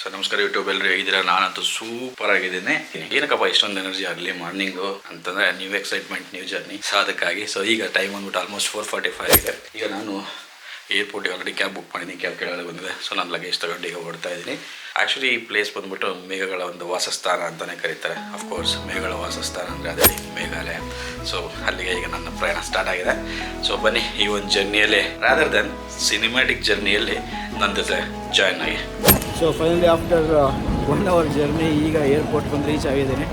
So ನಮಸ್ಕಾರ YouTube ಎಲ್ಲರೂ ಹೇಗಿದ್ದೀರಾ? ನಾನಂತೂ ಸೂಪರ್ ಆಗಿದ್ದೀನಿ. ಏನಕ್ಕಪ್ಪ ಇಷ್ಟೊಂದು ಎನರ್ಜಿ ಆಗಲಿ ಮಾರ್ನಿಂಗು ಅಂತಂದರೆ new excitement, new journey. So ಅದಕ್ಕಾಗಿ ಈಗ ಟೈಮ್ ಬಂದ್ಬಿಟ್ಟು ಆಲ್ಮೋಸ್ಟ್ 4:45 ಇದೆ. ಈಗ ನಾನು ಏರ್ಪೋರ್ಟಿಗೆ ಆಲ್ರೆಡಿ ಕ್ಯಾಬ್ ಬುಕ್ ಮಾಡಿದ್ದೀನಿ, ಕ್ಯಾಬ್ ಕೆಳಗಡೆ ಬಂದಿದೆ. ಸೊ ನಾನು ಲಗೇಜ್ ತಗೊಂಡು ಈಗ ಓಡ್ತಾ ಇದ್ದೀನಿ. ಆ್ಯಕ್ಚುಲಿ ಈ ಪ್ಲೇಸ್ ಬಂದ್ಬಿಟ್ಟು ಮೇಘಗಳ ಒಂದು ವಾಸಸ್ಥಾನ ಅಂತಲೇ ಕರೀತಾರೆ. ಅಫ್ಕೋರ್ಸ್ ಮೇಘಗಳ ವಾಸಸ್ಥಾನ ಅಂದರೆ ಅದೇ ಮೇಘಾಲಯ. ಸೊ ಅಲ್ಲಿಗೆ ಈಗ ನನ್ನ ಪ್ರಯಾಣ ಸ್ಟಾರ್ಟ್ ಆಗಿದೆ. ಸೊ ಬನ್ನಿ, ಈ ಒಂದು ಜರ್ನಿಯಲ್ಲಿ ರಾದರ್ ದೆನ್ ಸಿನಿಮ್ಯಾಟಿಕ್ ಜರ್ನಿಯಲ್ಲಿ ನನ್ನ ಜೊತೆ ಜಾಯ್ನ್ ಆಗಿ. So finally after 1 hour journey ಈಗ ಏರ್ಪೋರ್ಟ್ ಬಂದು ರೀಚ್ ಆಗಿದ್ದೀನಿ.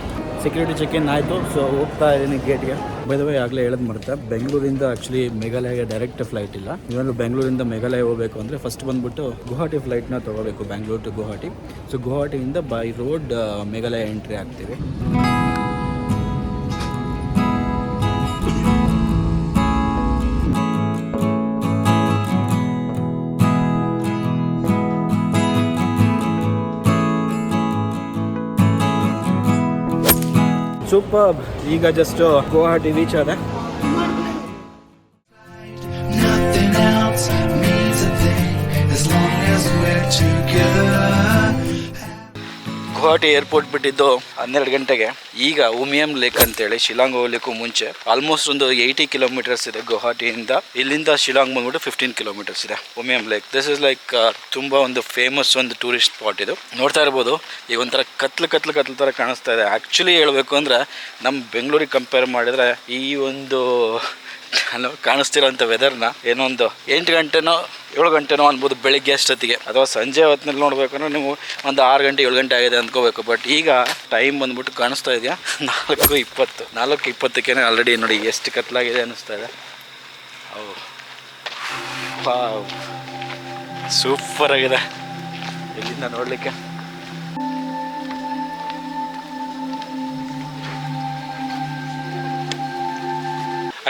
ಸೆಕ್ಯೂರಿಟಿ ಚೆಕ್ ಇನ್ ಆಯಿತು. ಸೊ ಹೋಗ್ತಾ ಇದ್ದೀನಿ ಗೇಟ್ಗೆ. ಬೈ ದ ವೇ ಆಗಲೇ ಹೇಳೋದು ಮಾಡ್ತಾ, ಬೆಂಗಳೂರಿಂದ ಆ್ಯಕ್ಚುಲಿ ಮೇಘಾಲಯಗೆ ಡೈರೆಕ್ಟ್ ಫ್ಲೈಟ್ ಇಲ್ಲ. ನೀವೇನು ಬೆಂಗಳೂರಿಂದ ಮೇಘಾಲಯ ಹೋಗಬೇಕು ಅಂದರೆ ಫಸ್ಟ್ ಬಂದುಬಿಟ್ಟು ಗುವಾಹಟಿ ಫ್ಲೈಟ್ನ ತೊಗೋಬೇಕು, ಬೆಂಗಳೂರು ಟು ಗುವಾಹಟಿ. ಸೊ ಗುವಾಹಟಿಯಿಂದ ಬೈ ರೋಡ್ ಮೇಘಾಲಯ ಎಂಟ್ರಿ ಆಗ್ತೀವಿ. ಸೂಪರ್. ಈಗ ಜಸ್ಟ್ ಗುವಾಹಟಿ ರೀಚ್ ಆದ. ಗುವಾಹಟಿ ಏರ್ಪೋರ್ಟ್ ಬಿಟ್ಟಿದ್ದು 12 ಗಂಟೆಗೆ. ಈಗ ಉಮಿಯಂ ಲೇಕ್ ಅಂತೇಳಿ ಶಿಲಾಂಗ್ ಹೋಗ್ಲಿಕ್ಕೂ ಮುಂಚೆ ಆಲ್ಮೋಸ್ಟ್ ಒಂದು 80 ಕಿಲೋಮೀಟರ್ಸ್ ಇದೆ ಗುವಾಹಟಿಯಿಂದ. ಇಲ್ಲಿಂದ ಶಿಲಾಂಗ್ ಬಂದ್ಬಿಟ್ಟು 15 ಕಿಲೋಮೀಟರ್ಸ್ ಇದೆ Umiam lake. This is like ತುಂಬ ಒಂದು ಫೇಮಸ್ ಒಂದು ಟೂರಿಸ್ಟ್ ಸ್ಪಾಟ್ ಇದು. ನೋಡ್ತಾ ಇರ್ಬೋದು, ಈಗ ಒಂಥರ ಕತ್ಲು ಥರ ಕಾಣಿಸ್ತಾ ಇದೆ. ಆ್ಯಕ್ಚುಲಿ ಹೇಳಬೇಕು ಅಂದರೆ ನಮ್ಮ ಬೆಂಗಳೂರಿಗೆ ಕಂಪೇರ್ ಮಾಡಿದರೆ ಈ ಒಂದು ಕಾಣಿಸ್ತಿರೋಂಥ ವೆದರ್ನ ಏನೋ ಒಂದು 8 ಗಂಟೆನೋ 7 ಗಂಟೆನೋ ಅನ್ಬೋದು ಬೆಳಿಗ್ಗೆ ಅಷ್ಟೊತ್ತಿಗೆ, ಅಥವಾ ಸಂಜೆ ಹೊತ್ತಿನಲ್ಲಿ ನೋಡ್ಬೇಕಂದ್ರೆ ನೀವು ಒಂದು 6 ಗಂಟೆ 7 ಗಂಟೆ ಆಗಿದೆ ಅಂದ್ಕೋಬೇಕು. ಬಟ್ ಈಗ ಟೈಮ್ ಬಂದ್ಬಿಟ್ಟು ಕಾಣಿಸ್ತಾ ಇದೆಯಾ 4:20 ಆಲ್ರೆಡಿ ನೋಡಿ ಎಷ್ಟು ಕತ್ಲಾಗಿದೆ ಅನ್ನಿಸ್ತಾ ಇದೆ. ಸೂಪರ್ ಆಗಿದೆ ಇಲ್ಲಿಂದ ನೋಡಲಿಕ್ಕೆ.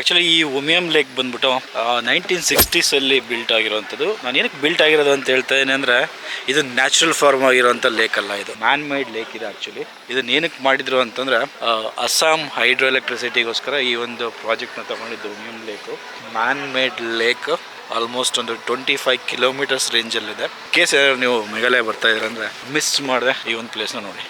ಆ್ಯಕ್ಚುಲಿ ಈ ಉಮಿಯಂ ಲೇಕ್ ಬಂದ್ಬಿಟ್ಟು 1960s ಬಿಲ್ಟ್ ಆಗಿರೋವಂಥದ್ದು. ನಾನು ಏನಕ್ಕೆ ಬಿಲ್ಟ್ ಆಗಿರೋದು ಅಂತ ಹೇಳ್ತಾ ಇದ್ದೀನಿ ಅಂದರೆ, ಇದು ನ್ಯಾಚುರಲ್ ಫಾರ್ಮ್ ಆಗಿರೋಂಥ ಲೇಕ್ ಅಲ್ಲ, ಇದು ಮ್ಯಾನ್ ಮೇಡ್ ಲೇಕ್ ಇದೆ. ಆ್ಯಕ್ಚುಲಿ ಇದನ್ನ ಏನಕ್ಕೆ ಮಾಡಿದ್ರು ಅಂತಂದರೆ, ಅಸ್ಸಾಂ ಹೈಡ್ರೋ ಎಲೆಕ್ಟ್ರಿಸಿಟಿಗೋಸ್ಕರ ಈ ಒಂದು ಪ್ರಾಜೆಕ್ಟ್ನ ತೊಗೊಂಡಿದ್ದು Umiam lake. Man made lake almost ಒಂದು 25 ಕಿಲೋಮೀಟರ್ಸ್ ರೇಂಜಲ್ಲಿದೆ. ಕೇಸ್ ಏನಾದ್ರು ನೀವು ಮೇಘಾಲಯ ಬರ್ತಾ ಇದ್ದೀರ ಅಂದರೆ ಮಿಸ್ ಮಾಡಿದೆ ಈ ಒಂದು ಪ್ಲೇಸ್ನ ನೋಡಿ.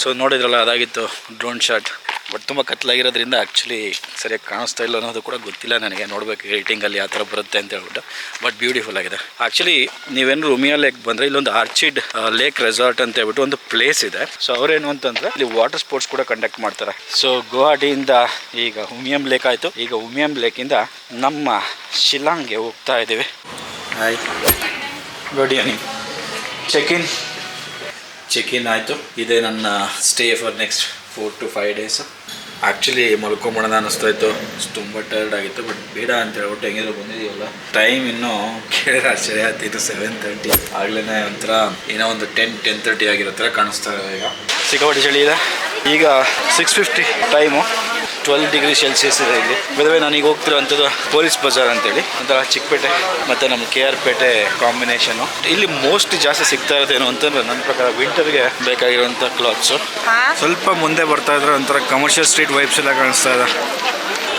ಸೊ ನೋಡಿದ್ರಲ್ಲ, ಅದಾಗಿತ್ತು ಡ್ರೋನ್ ಶಾಟ್. ಬಟ್ ತುಂಬ ಕತ್ಲಾಗಿರೋದ್ರಿಂದ ಆ್ಯಕ್ಚುಲಿ ಸರಿಯಾಗಿ ಕಾಣಿಸ್ತಾ ಇಲ್ಲ ಅನ್ನೋದು ಕೂಡ ಗೊತ್ತಿಲ್ಲ ನನಗೆ. ನೋಡಬೇಕು ರೇಟಿಂಗಲ್ಲಿ ಯಾವ ಥರ ಬರುತ್ತೆ ಅಂತ ಹೇಳ್ಬಿಟ್ಟು. ಬಟ್ ಬ್ಯೂಟಿಫುಲ್ ಆಗಿದೆ. ಆ್ಯಕ್ಚುಲಿ ನೀವೇನು ಉಮಿಯಂ ಲೇಕ್ ಬಂದರೆ ಇಲ್ಲೊಂದು ಆರ್ಚಿಡ್ ಲೇಕ್ ರೆಸಾರ್ಟ್ ಅಂತ ಹೇಳ್ಬಿಟ್ಟು ಒಂದು ಪ್ಲೇಸ್ ಇದೆ. ಸೊ ಅವರೇನು ಅಂತಂದರೆ ಇಲ್ಲಿ ವಾಟರ್ ಸ್ಪೋರ್ಟ್ಸ್ ಕೂಡ ಕಂಡಕ್ಟ್ ಮಾಡ್ತಾರೆ. ಸೊ ಗುವಾಹಟಿಯಿಂದ ಈಗ ಉಮಿಯಂ ಲೇಕ್ ಆಯಿತು. ಈಗ ಉಮಿಯಂ ಲೇಕಿಂದ ನಮ್ಮ ಶಿಲಾಂಗ್ಗೆ ಹೋಗ್ತಾ ಇದ್ದೀವಿ. ಆಯ್ತು, ಗುಡ್ ಈವ್ನಿಂಗ್. ಚೆಕ್ ಇನ್ ಆಯಿತು. ಇದೇ ನನ್ನ stay for next 4 to 5 days. Actually ಮಲ್ಕೊಂಬಿಡೋಣ ಅನ್ನಿಸ್ತಾ ಇತ್ತು, ತುಂಬ ಟೈರ್ಡ್ ಆಗಿತ್ತು. ಬಟ್ ಬೇಡ ಅಂತ ಹೇಳ್ಬಿಟ್ಟು ಹೆಂಗಿದ್ರು ಬಂದಿದ್ದೀವಲ್ಲ. ಟೈಮ್ ಇನ್ನೂ ಕೇಳಿದ್ರೆ ಆಶ್ಚರ್ಯ ಆಗ್ತಿತ್ತು, 7:30 ಆಗಲೇ ಒಂಥರ ಏನೋ ಒಂದು 10-10:30 ಆಗಿರೋ ಥರ ಕಾಣಿಸ್ತಾ ಇದೆ. ಈಗ ಸಿಕ್ಕಾಪಟ್ಟೆ ಚಳಿ ಇದೆ. ಈಗ 6:50 ಟೈಮು, 12 ಡಿಗ್ರಿ ಸೆಲ್ಸಿಯಸ್ ಇದೆ ಇಲ್ಲಿ. ಬೇರೆ ನಾನೀಗ ಹೋಗ್ತಿರೋಂಥದ್ದು ಪೊಲೀಸ್ ಬಜಾರ್ ಅಂತೇಳಿ, ಒಂಥರ ಚಿಕ್ಕಪೇಟೆ ಮತ್ತು ನಮ್ಮ KR ಪೇಟೆ ಕಾಂಬಿನೇಷನು. ಇಲ್ಲಿ ಮೋಸ್ಟ್ ಜಾಸ್ತಿ ಸಿಗ್ತಾ ಇರೋದೇನು ಅಂತಂದರೆ ನನ್ನ ಪ್ರಕಾರ ವಿಂಟರ್ಗೆ ಬೇಕಾಗಿರೋಂಥ ಕ್ಲಾತ್ಸು. ಸ್ವಲ್ಪ ಮುಂದೆ ಬರ್ತಾ ಇದ್ರೆ ಒಂಥರ ಕಮರ್ಷಿಯಲ್ ಸ್ಟ್ರೀಟ್ ವೈಬ್ಸ್ ಎಲ್ಲ ಕಾಣಿಸ್ತಾ ಇದೆ.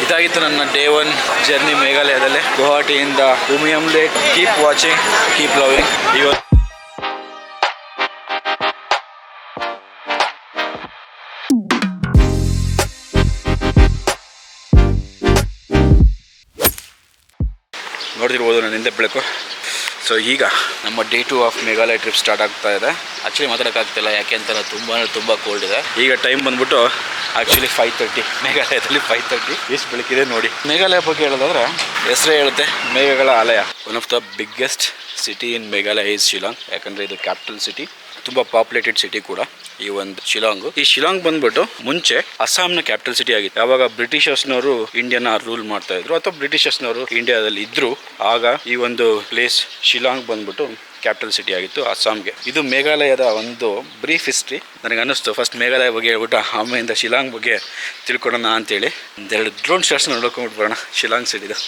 ಇದಾಗಿತ್ತು ನನ್ನ ಡೇ 1 ಜರ್ನಿ ಮೇಘಾಲಯದಲ್ಲೇ, ಗುವಾಹಟಿಯಿಂದ Umiam lake. Keep watching, keep loving. ಇವತ್ತು ನೋಡ್ತಿರ್ಬೋದು ನಾನು ಹಿಂದೆ ಬೆಳಕು. ಸೊ ಈಗ ನಮ್ಮ day 2 of Meghalaya trip start ಆಗ್ತಾ ಇದೆ. ಆ್ಯಕ್ಚುಲಿ ಮಾತಾಡೋಕ್ಕಾಗ್ತಿಲ್ಲ, ಯಾಕೆ ಅಂತ ತುಂಬ ಕೋಲ್ಡ್ ಇದೆ. ಈಗ ಟೈಮ್ ಬಂದ್ಬಿಟ್ಟು ಆ್ಯಕ್ಚುಲಿ 5:30. ಮೇಘಾಲಯದಲ್ಲಿ 5:30 ಎಷ್ಟು ಬೆಳಕಿದೆ ನೋಡಿ. ಮೇಘಾಲಯ ಬಗ್ಗೆ ಹೇಳೋದಾದ್ರೆ ಹೆಸರೇ ಹೇಳುತ್ತೆ, ಮೇಘಗಳ ಆಲಯ. One of the biggest city in Meghalaya is Shillong. ಯಾಕಂದರೆ ಇದು ಕ್ಯಾಪಿಟಲ್ ಸಿಟಿ, ತುಂಬ ಪಾಪ್ಯುಲೇಟೆಡ್ ಸಿಟಿ ಕೂಡ ಈ ಒಂದು ಶಿಲಾಂಗು. ಈ ಶಿಲಾಂಗ್ ಬಂದ್ಬಿಟ್ಟು ಮುಂಚೆ ಅಸ್ಸಾಂನ ಕ್ಯಾಪಿಟಲ್ ಸಿಟಿ ಆಗಿತ್ತು. ಯಾವಾಗ ಬ್ರಿಟಿಷರ್ಸ್ನವರು ಇಂಡಿಯಾನ ರೂಲ್ ಮಾಡ್ತಾ ಇದ್ರು, ಅಥವಾ ಬ್ರಿಟಿಷರ್ಸ್ನವರು ಇಂಡಿಯಾದಲ್ಲಿ ಇದ್ರು, ಆಗ ಈ ಒಂದು ಪ್ಲೇಸ್ ಶಿಲಾಂಗ್ ಬಂದ್ಬಿಟ್ಟು ಕ್ಯಾಪಿಟಲ್ ಸಿಟಿ ಆಗಿತ್ತು ಅಸ್ಸಾಂಗೆ. ಇದು ಮೇಘಾಲಯದ ಒಂದು ಬ್ರೀಫ್ ಹಿಸ್ಟ್ರಿ. ನನಗೆ ಅನ್ನಿಸ್ತು ಫಸ್ಟ್ ಮೇಘಾಲಯ ಬಗ್ಗೆ ಹೇಳ್ಬಿಟ್ಟು ಆಮೇಲಿಂದ ಶಿಲಾಂಗ್ ಬಗ್ಗೆ ತಿಳ್ಕೊಳ್ಳೋಣ ಅಂತೇಳಿ ಒಂದೆರಡು ಡ್ರೋನ್ ಶಾಟ್ಸ್ ನೋಡ್ಕೊಂಡ್ಬಿಟ್ಟು ಬರೋಣ ಶಿಲಾಂಗ್ ಸಿಟಿದು.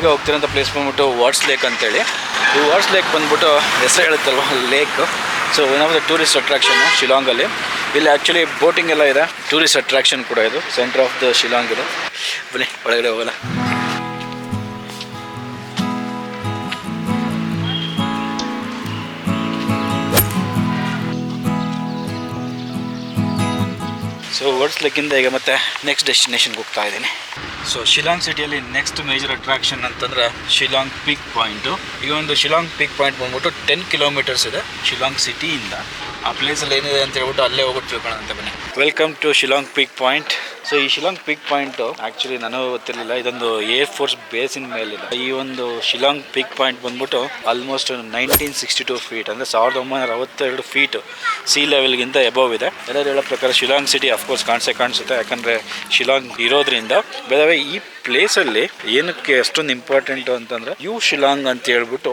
ಈಗ ಹೋಗ್ತಿರೋಂಥ ಪ್ಲೇಸ್ ಬಂದ್ಬಿಟ್ಟು ವಾಟ್ಸ್ ಲೇಕ್ ಅಂತೇಳಿ. ಈ ವಾಟ್ಸ್ ಲೇಕ್ ಬಂದ್ಬಿಟ್ಟು ಹೆಸರು ಹೇಳುತ್ತಲ್ವ lake. So one of the tourist attraction ಶಿಲಾಂಗಲ್ಲಿ. ಇಲ್ಲಿ ಆ್ಯಕ್ಚುಲಿ ಬೋಟಿಂಗ್ ಎಲ್ಲ ಇದೆ, ಟೂರಿಸ್ಟ್ ಅಟ್ರಾಕ್ಷನ್ ಕೂಡ ಇದು, ಸೆಂಟರ್ ಆಫ್ ದ ಶಿಲಾಂಗ್ ಇದು. ಬನ್ನಿ ಒಳಗಡೆ ಹೋಗಲ್ಲ. ಸೊ ವಾಟ್ಸ್ ಲೇಕಿಂದ ಈಗ ಮತ್ತೆ ನೆಕ್ಸ್ಟ್ ಡೆಸ್ಟಿನೇಷನ್ಗೆ ಹೋಗ್ತಾ ಇದ್ದೀನಿ. ಸೊ ಶಿಲಾಂಗ್ ಸಿಟಿಯಲ್ಲಿ ನೆಕ್ಸ್ಟ್ ಮೇಜರ್ ಅಟ್ರಾಕ್ಷನ್ ಅಂತಂದರೆ ಶಿಲಾಂಗ್ ಪೀಕ್ ಪಾಯಿಂಟು. ಈ ಒಂದು ಶಿಲಾಂಗ್ ಪೀಕ್ ಪಾಯಿಂಟ್ ಬಂದ್ಬಿಟ್ಟು 10 ಕಿಲೋಮೀಟರ್ಸ್ ಇದೆ ಶಿಲಾಂಗ್ ಸಿಟಿಯಿಂದ. ಆ ಪ್ಲೇಸಲ್ಲಿ ಏನಿದೆ ಅಂತ ಹೇಳ್ಬಿಟ್ಟು ಅಲ್ಲೇ ಹೋಗ್ಬಿಟ್ಟು ತಿಳ್ಕೊಳ್ಳೋಣ ಅಂತ ಬನ್ನಿ. Welcome to Shillong peak point. So ಈ ಶಿಲಾಂಗ್ ಪೀಕ್ ಪಾಯಿಂಟು ಆ್ಯಕ್ಚುಲಿ ನನಗೂ ಗೊತ್ತಿರಲಿಲ್ಲ, ಇದೊಂದು ಏರ್ ಫೋರ್ಸ್ ಬೇಸಿನ ಮೇಲಿದೆ. ಈ ಒಂದು ಶಿಲಾಂಗ್ ಪೀಕ್ ಪಾಯಿಂಟ್ ಬಂದ್ಬಿಟ್ಟು ಆಲ್ಮೋಸ್ಟ್ 1962 ಫೀಟ್, ಅಂದರೆ 1962 ಫೀಟ್ ಸಿ ಲೆವೆಲ್ಗಿಂತ ಎಬೋವ್ ಇದೆ. ಎಲ್ಲರೂ ಹೇಳೋ ಪ್ರಕಾರ ಶಿಲಾಂಗ್ ಸಿಟಿ ಅಫ್ಕೋರ್ಸ್ ಕಾಣಿಸುತ್ತೆ, ಯಾಕಂದರೆ ಶಿಲಾಂಗ್ ಇರೋದ್ರಿಂದ. ಬೇರೆ ಈ ಪ್ಲೇಸಲ್ಲಿ ಏನಕ್ಕೆ ಅಷ್ಟೊಂದು ಇಂಪಾರ್ಟೆಂಟು ಅಂತಂದರೆ ಯು ಶಿಲಾಂಗ್ ಅಂತ ಹೇಳ್ಬಿಟ್ಟು,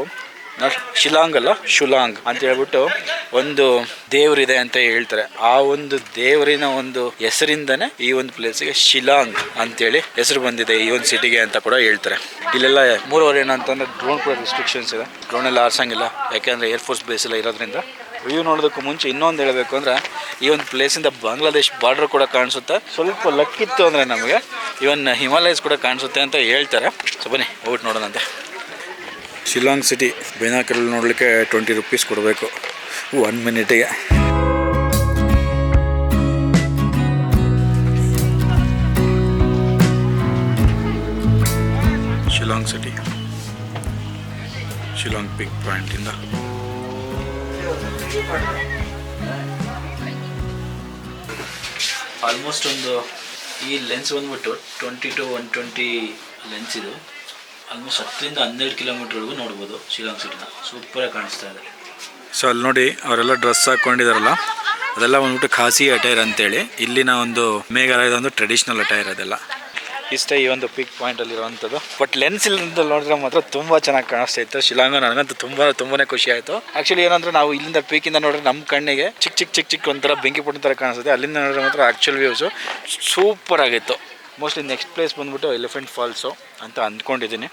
ಶಿಲಾಂಗ್ ಅಲ್ಲ ಶುಲಾಂಗ್ ಅಂತ ಹೇಳ್ಬಿಟ್ಟು ಒಂದು ದೇವರಿದೆ ಅಂತ ಹೇಳ್ತಾರೆ. ಆ ಒಂದು ದೇವರಿನ ಒಂದು ಹೆಸರಿಂದನೇ ಈ ಒಂದು ಪ್ಲೇಸಿಗೆ ಶಿಲಾಂಗ್ ಅಂತೇಳಿ ಹೆಸರು ಬಂದಿದೆ ಈ ಒಂದು ಸಿಟಿಗೆ ಅಂತ ಕೂಡ ಹೇಳ್ತಾರೆ. ಇಲ್ಲೆಲ್ಲ ಮೂರುವರೆ ಏನಂತಂದ್ರೆ ಡ್ರೋನ್ ಕೂಡ ರಿಸ್ಟ್ರಿಕ್ಷನ್ಸ್ ಇದೆ, ಡ್ರೋನ್ ಎಲ್ಲ ಆರ್ಸಂಗಿಲ್ಲ, ಯಾಕೆಂದರೆ ಏರ್ಫೋರ್ಸ್ ಬೇಸ್ ಎಲ್ಲ ಇರೋದ್ರಿಂದ. ವ್ಯೂ ನೋಡೋದಕ್ಕೂ ಮುಂಚೆ ಇನ್ನೊಂದು ಹೇಳಬೇಕು ಅಂದರೆ ಈ ಒಂದು ಪ್ಲೇಸಿಂದ ಬಾಂಗ್ಲಾದೇಶ್ ಬಾರ್ಡರ್ ಕೂಡ ಕಾಣಿಸುತ್ತೆ. ಸ್ವಲ್ಪ ಲಕ್ ಇತ್ತು ಅಂದರೆ ನಮಗೆ ಇವನ್ ಹಿಮಾಲಯಸ್ ಕೂಡ ಕಾಣಿಸುತ್ತೆ ಅಂತ ಹೇಳ್ತಾರೆ. ಸೊ ಬನ್ನಿ ಹೋಗ್ಬಿಟ್ಟು ನೋಡೋಣಂತೆ. ಶಿಲಾಂಗ್ ಸಿಟಿ ಬೈನಾಕರಲ್ಲಿ ನೋಡಲಿಕ್ಕೆ 20 ರೂಪೀಸ್ ಕೊಡಬೇಕು 1 ಮಿನಿಟಿಗೆ. ಶಿಲಾಂಗ್ ಸಿಟಿ ಶಿಲಾಂಗ್ ಪಿಕ್ ಪಾಯಿಂಟಿಂದ ಆಲ್ಮೋಸ್ಟ್ ಒಂದು ಈ ಲೆನ್ಸ್ ಬಂದ್ಬಿಟ್ಟು 20 to 120 ಲೆನ್ಸ್ ಇದು. ಆಲ್ಮೋಸ್ಟ್ 10ರಿಂದ 12 ಕಿಲೋಮೀಟರ್ವರೆಗೂ ನೋಡ್ಬೋದು ಶಿಲಾಂಗ್ ಸಿಟಿನ. ಸೂಪರಾಗಿ ಕಾಣಿಸ್ತಾ ಇದೆ. ಸೊ ಅಲ್ಲಿ ನೋಡಿ ಅವರೆಲ್ಲ ಡ್ರೆಸ್ ಹಾಕ್ಕೊಂಡಿದಾರಲ್ಲ, ಅದೆಲ್ಲ ಬಂದ್ಬಿಟ್ಟು ಖಾಸಿ ಅಟೈರ್ ಅಂತೇಳಿ ಇಲ್ಲಿನ ಒಂದು ಮೇಘಾಲಯದ ಒಂದು ಟ್ರೆಡಿಷ್ನಲ್ ಅಟೈರ್. ಅದೆಲ್ಲ ಇಷ್ಟೇ ಈ ಒಂದು ಪಿಕ್ ಪಾಯಿಂಟಲ್ಲಿ ಇರುವಂಥದ್ದು. ಬಟ್ ಲೆನ್ಸ್ ಇಲ್ಲಿಂದ ನೋಡಿದ್ರೆ ಮಾತ್ರ ತುಂಬ ಚೆನ್ನಾಗಿ ಕಾಣಿಸ್ತಾ ಇತ್ತು ಶಿಲಾಂಗ್. ನನಗಂತೂ ತುಂಬಾ ಖುಷಿ ಆಯಿತು. ಆ್ಯಕ್ಚುಲಿ ಏನಂದ್ರೆ ನಾವು ಇಲ್ಲಿಂದ ಪೀಕಿಂದ ನೋಡಿದ್ರೆ ನಮ್ಮ ಕಣ್ಣಿಗೆ ಚಿಕ್ಕ ಒಂಥರ ಬೆಂಕಿ ಪುಟ್ಟಿನ ಥರ ಕಾಣಿಸುತ್ತೆ. ಅಲ್ಲಿಂದ ನೋಡಿದ್ರೆ ಮಾತ್ರ ಆ್ಯಕ್ಚುಲ್ ವ್ಯೂಸು ಸೂಪರ್ ಆಗಿತ್ತು. ಮೋಸ್ಟ್ಲಿ ನೆಕ್ಸ್ಟ್ ಪ್ಲೇಸ್ ಬಂದ್ಬಿಟ್ಟು ಎಲಿಫೆಂಟ್ ಫಾಲ್ಸು ಅಂತ ಅಂದ್ಕೊಂಡಿದ್ದೀನಿ.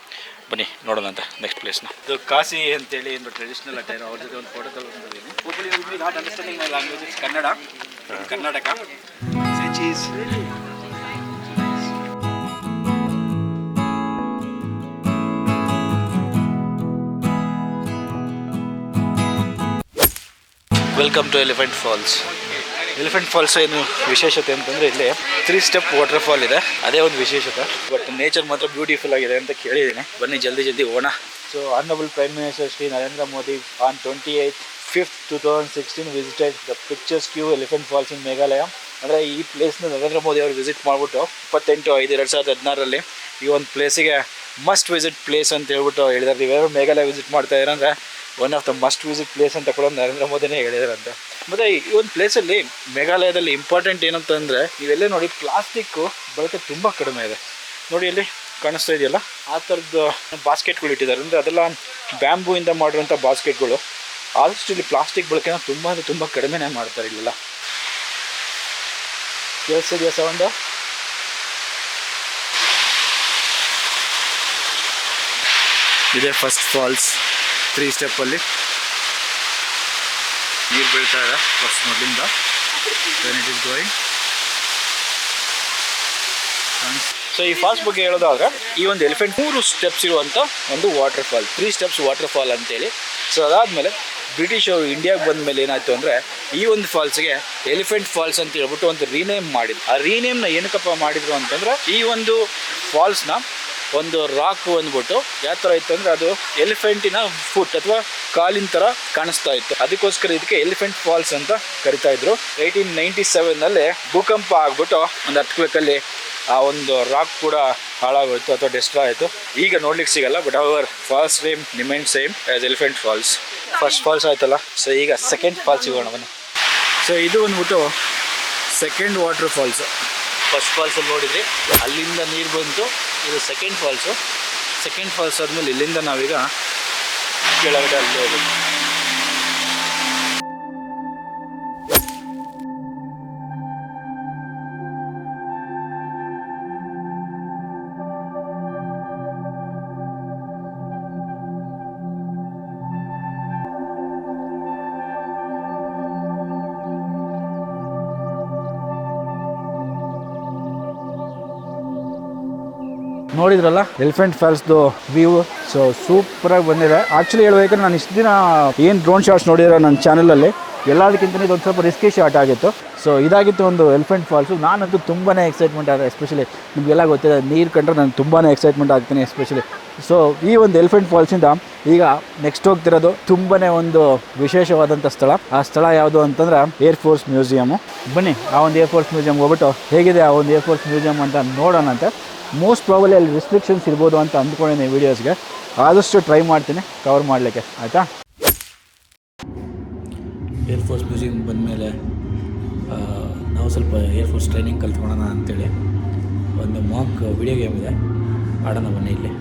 ಬನ್ನಿ ನೋಡೋಣ ಅಂತ ನೆಕ್ಸ್ಟ್ ಪ್ಲೇಸ್ನ. ಇದು ಕಾಸಿ ಅಂತೇಳಿ ಒಂದು ಟ್ರೆಡಿಷ್ನಲ್ ಅಟೈರ್, ಅವ್ರ ಜೊತೆ ಒಂದು ಫೋಟೋ ತಗೊಂಡಿದ್ದೀನಿ. Not understanding my language is Kannada, Karnataka. Welcome to elephant falls. Elephant falls ಏನು ವಿಶೇಷತೆ ಅಂತಂದರೆ ಇಲ್ಲಿ 3 ಸ್ಟೆಪ್ ವಾಟರ್ ಫಾಲ್ ಇದೆ, ಅದೇ ಒಂದು ವಿಶೇಷತೆ. ಬಟ್ ನೇಚರ್ ಮಾತ್ರ ಬ್ಯೂಟಿಫುಲ್ ಆಗಿದೆ ಅಂತ ಕೇಳಿದ್ದೀನಿ. ಬನ್ನಿ ಜಲ್ದಿ ಹೋಗೋಣ. So honourable prime minister Shri Narendra Modi on 28/5, 2016 visited the picturesque Elephant Falls in Meghalaya. ಅಂದರೆ ಈ ಪ್ಲೇಸ್ನ ನರೇಂದ್ರ ಮೋದಿ ಅವರು ವಿಸಿಟ್ ಮಾಡಿಬಿಟ್ಟು 28/5/2016 ಈ ಒಂದು ಪ್ಲೇಸಿಗೆ ಮಸ್ಟ್ ವಿಸಿಟ್ ಪ್ಲೇಸ್ ಅಂತ ಹೇಳ್ಬಿಟ್ಟು ಹೇಳಿದ್ದಾರೆ. ನೀವೇನಾದ್ರು ಮೇಘಾಲಯ ವಿಸಿಟ್ ಮಾಡ್ತಾ ಇದ್ದೀರಂದರೆ one of the must visit place ಅಂತ ಕೂಡ ನರೇಂದ್ರ ಮೋದಿನೇ ಹೇಳಿದಾರಂತೆ. ಮತ್ತು ಈ ಒಂದು ಪ್ಲೇಸಲ್ಲಿ ಮೇಘಾಲಯದಲ್ಲಿ ಇಂಪಾರ್ಟೆಂಟ್ ಏನಂತಂದರೆ ನೀವೆಲ್ಲೇ ನೋಡಿ ಪ್ಲಾಸ್ಟಿಕ್ಕು ಬಳಕೆ ತುಂಬ ಕಡಿಮೆ ಇದೆ. ನೋಡಿ ಅಲ್ಲಿ ಕಾಣಿಸ್ತಾ ಇದೆಯಲ್ಲ, ಆ ಥರದ್ದು ಬಾಸ್ಕೆಟ್ಗಳು ಇಟ್ಟಿದ್ದಾರೆ. ಅಂದರೆ ಅದೆಲ್ಲ ಬ್ಯಾಂಬೂಯಿಂದ ಮಾಡಿರೋಂಥ ಬಾಸ್ಕೆಟ್ಗಳು. ಆಲ್ಮೋಸ್ಟ್ ಇಲ್ಲಿ ಪ್ಲಾಸ್ಟಿಕ್ ಬಳಕೆನ ತುಂಬ ಕಡಿಮೆನೇ ಮಾಡ್ತಾರೆ ಇಲ್ಲೆಲ್ಲ. ಕೇಳಿಸ್ತಿದೆಯಾ ಸೌಂಡು? ಇದೇ ಫಸ್ಟ್ ಫಾಲ್ಸ್. 3 ಸ್ಟೆಪ್ಪಲ್ಲಿ ನೀರು ಬೀಳ್ತಾ ಇದೆ ಫಸ್ಟ್ ಮೊದಲಿಂದ. Then it is going. So ಈ ಫಾಲ್ಸ್ ಬಗ್ಗೆ ಹೇಳೋದಾದ್ರೆ ಈ ಒಂದು ಎಲಿಫೆಂಟ್ 3 ಸ್ಟೆಪ್ಸ್ ಇರುವಂಥ ಒಂದು water fall, 3 steps water fall ಅಂತೇಳಿ. ಸೊ ಅದಾದಮೇಲೆ ಬ್ರಿಟಿಷ್ ಅವರು ಇಂಡಿಯಾಗೆ ಬಂದ ಮೇಲೆ ಏನಾಯಿತು ಅಂದರೆ ಈ ಒಂದು ಫಾಲ್ಸ್ಗೆ ಎಲಿಫೆಂಟ್ ಫಾಲ್ಸ್ ಅಂತ ಹೇಳ್ಬಿಟ್ಟು ಒಂದು ರೀನೇಮ್ ಮಾಡಿದ್ರು. ಆ ರೀನೇಮ್ನ ಏನಕ್ಕಪ್ಪ ಮಾಡಿದ್ರು ಅಂತಂದರೆ ಈ ಒಂದು ಫಾಲ್ಸ್ನ ಒಂದು ರಾಕ್ ಬಂದ್ಬಿಟ್ಟು ಯಾವ ಥರ ಇತ್ತು ಅಂದರೆ ಅದು ಎಲಿಫೆಂಟಿನ ಫುಟ್ ಅಥವಾ ಕಾಲಿನ ಥರ ಕಾಣಿಸ್ತಾ ಇತ್ತು. ಅದಕ್ಕೋಸ್ಕರ ಇದಕ್ಕೆ ಎಲಿಫೆಂಟ್ ಫಾಲ್ಸ್ ಅಂತ ಕರಿತಾ ಇದ್ರು. 1897 ಭೂಕಂಪ ಆಗ್ಬಿಟ್ಟು ಒಂದು ಅರ್ಥಕ್ವೇಕಲ್ಲಿ ಆ ಒಂದು ರಾಕ್ ಕೂಡ ಹಾಳಾಗೋಯ್ತು ಅಥವಾ ಡೆಸ್ಟ್ರಾಯ್ ಆಯಿತು. ಈಗ ನೋಡ್ಲಿಕ್ಕೆ ಸಿಗಲ್ಲ. But our falls name remain same as elephant falls. First falls ಆಯ್ತಲ್ಲ, ಸೊ ಈಗ ಸೆಕೆಂಡ್ ಫಾಲ್ಸ್ ಸಿಗೋಣ ಬನ್ನಿ. ಸೊ ಇದು ಬಂದ್ಬಿಟ್ಟು ಸೆಕೆಂಡ್ ವಾಟರ್ ಫಾಲ್ಸು. ಫಸ್ಟ್ ಫಾಲ್ಸಲ್ಲಿ ನೋಡಿದ್ರಿ ಅಲ್ಲಿಂದ ನೀರು ಬಂತು. ಇದು ಸೆಕೆಂಡ್ ಫಾಲ್ಸು. ಸೆಕೆಂಡ್ ಫಾಲ್ಸ್ ಆದಮೇಲೆ ಇಲ್ಲಿಂದ ನಾವೀಗ ಕೆಳಗಡೆ ಅಲ್ಲಿ ಹೋಗೋದು. ನೋಡಿದ್ರಲ್ಲ ಎಲಿಫೆಂಟ್ ಫಾಲ್ಸ್ದು ವ್ಯೂ. ಸೊ ಸೂಪರಾಗಿ ಬಂದಿದೆ. ಆ್ಯಕ್ಚುಲಿ ಹೇಳ್ಬೇಕಂದ್ರೆ ನಾನು ಇಷ್ಟು ದಿನ ಏನು ಡ್ರೋನ್ ಶಾಟ್ಸ್ ನೋಡಿರೋ ನನ್ನ ಚಾನಲಲ್ಲಿ ಎಲ್ಲದಕ್ಕಿಂತ ಇದೊಂದು ಸ್ವಲ್ಪ ರಿಸ್ಕಿ ಶಾಟ್ ಆಗಿತ್ತು. ಸೊ ಇದಾಗಿತ್ತು ಒಂದು ಎಲಿಫೆಂಟ್ ಫಾಲ್ಸು. ನಾನಂತೂ ತುಂಬಾ ಎಕ್ಸೈಟ್ಮೆಂಟ್ ಆಗಿದೆ. ಎಸ್ಪೆಷಲಿ ನಿಮಗೆಲ್ಲ ಗೊತ್ತಿದೆ, ನೀರು ಕಂಡ್ರೆ ನಾನು ತುಂಬಾ ಎಕ್ಸೈಟ್ಮೆಂಟ್ ಆಗ್ತೀನಿ ಎಸ್ಪೆಷಲಿ. ಸೊ ಈ ಒಂದು ಎಲಿಫೆಂಟ್ ಫಾಲ್ಸಿಂದ ಈಗ ನೆಕ್ಸ್ಟ್ ಹೋಗ್ತಿರೋದು ತುಂಬಾ ಒಂದು ವಿಶೇಷವಾದಂಥ ಸ್ಥಳ. ಆ ಸ್ಥಳ ಯಾವುದು ಅಂತಂದ್ರೆ ಏರ್ಫೋರ್ಸ್ ಮ್ಯೂಸಿಯಮು. ಬನ್ನಿ ಆ ಒಂದು ಏರ್ಫೋರ್ಸ್ ಮ್ಯೂಸಿಯಮ್ ಹೋಗ್ಬಿಟ್ಟು ಹೇಗಿದೆ ಆ ಒಂದು ಏರ್ಫೋರ್ಸ್ ಮ್ಯೂಸಿಯಮ್ ಅಂತ ನೋಡೋಣ ಅಂತ. ಮೋಸ್ಟ್ ಪ್ರಾಬಲಿ ಅಲ್ಲಿ ರಿಸ್ಟ್ರಿಕ್ಷನ್ಸ್ ಇರ್ಬೋದು ಅಂತ ಅಂದ್ಕೊಂಡಿದ್ದೀನಿ ವೀಡಿಯೋಸ್ಗೆ. ಆದಷ್ಟು ಟ್ರೈ ಮಾಡ್ತೀನಿ ಕವರ್ ಮಾಡಲಿಕ್ಕೆ, ಆಯಿತಾ. ಏರ್ಫೋರ್ಸ್ ಮ್ಯೂಸಿಯಮ್ ಬಂದಮೇಲೆ ನಾವು ಸ್ವಲ್ಪ ಏರ್ಫೋರ್ಸ್ ಟ್ರೈನಿಂಗ್ ಕಲ್ತ್ಕೊಳ್ಳೋಣ ಅಂತೇಳಿ ಒಂದು ಮಾಕ್ ವಿಡಿಯೋ ಗೇಮ್ ಇದೆ, ಆಡೋಣ ಬನ್ನಿ ಇಲ್ಲಿ.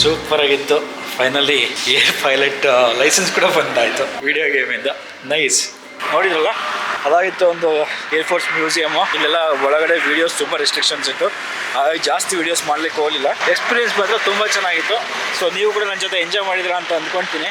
ಸೂಪರ್ ಆಗಿತ್ತು. ಫೈನಲಿ ಏರ್ ಪೈಲಟ್ ಲೈಸೆನ್ಸ್ ಕೂಡ ಬಂದಾಯಿತು ವಿಡಿಯೋ ಗೇಮಿಂದ. ನೈಸ್. ನೋಡಿದ್ರಲ್ಲ, ಅದಾಗಿತ್ತು ಒಂದು ಏರ್ಫೋರ್ಸ್ ಮ್ಯೂಸಿಯಮ್ಮು. ಇಲ್ಲೆಲ್ಲ ಒಳಗಡೆ ವೀಡಿಯೋಸ್ ತುಂಬ ರೆಸ್ಟ್ರಿಕ್ಷನ್ಸ್ ಇತ್ತು, ಜಾಸ್ತಿ ವೀಡಿಯೋಸ್ ಮಾಡಲಿಕ್ಕೆ ಹೋಗಲಿಲ್ಲ. ಎಕ್ಸ್ಪೀರಿಯನ್ಸ್ ಮಾತ್ರ ತುಂಬ ಚೆನ್ನಾಗಿತ್ತು. ಸೊ ನೀವು ಕೂಡ ನನ್ನ ಜೊತೆ ಎಂಜಾಯ್ ಮಾಡಿದ್ರ ಅಂತ ಅಂದ್ಕೊಳ್ತೀನಿ.